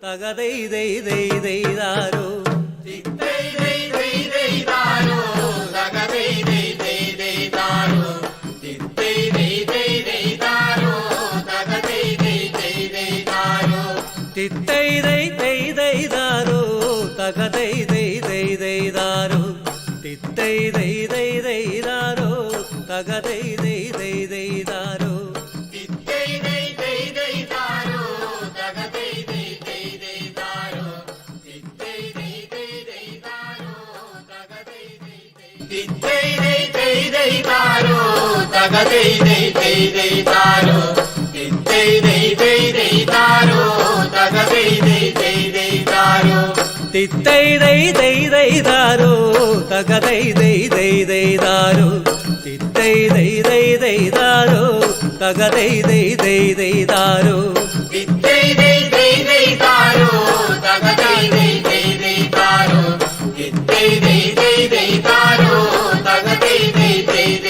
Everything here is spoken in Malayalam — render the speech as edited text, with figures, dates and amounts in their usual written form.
തകതൈ ദൈ ദൈ ദൈതാരോ തിത്തൈ ദൈ ദൈ ദൈതാരോ തകതൈ ദൈ ദൈ ദൈതാരോ തിത്തൈ ദൈ ദൈ ദൈതാരോ തകതൈ ദൈ ദൈ ദൈതാരോ തിത്തൈ ദൈ ദൈ ദൈതാരോ തകതൈ ദൈ ദൈ ദൈതാരോ തിത്തൈ ദൈ ദൈ ദൈതാരോ തകതൈ ദൈ ദൈ ദൈതാരോ തിത്തൈ ദൈ ദൈ ദൈതാരോ തകതൈ ദൈ ദൈ ദൈതാരോ തിത്തൈ ദൈ ദൈ ദൈതാരോ തകതൈ ദൈ ദൈ തിത്തൈ ദൈ ദൈ ദൈതാരോ തകതൈ ദൈ ദൈ ദൈതാരോ തിത്തൈ ദൈ ദൈ ദൈതാരോ തകതൈ ദൈ ദൈ ദൈതാരോ തിത്തൈ ദൈ ദൈ ദൈതാരോ തകതൈ ദൈ ദൈ ദൈതാരോ തിത്തൈ ദൈ ദൈ ദൈതാരോ തകതൈ ദൈ ദൈ ദൈതാരോ തിത്തൈ ദൈ ദൈ ദൈതാരോ തകതൈ ദൈ ദൈ ദൈതാരോ തിത്തൈ ദൈ ദൈ ദൈതാരോ തകതൈ ദൈ ദൈ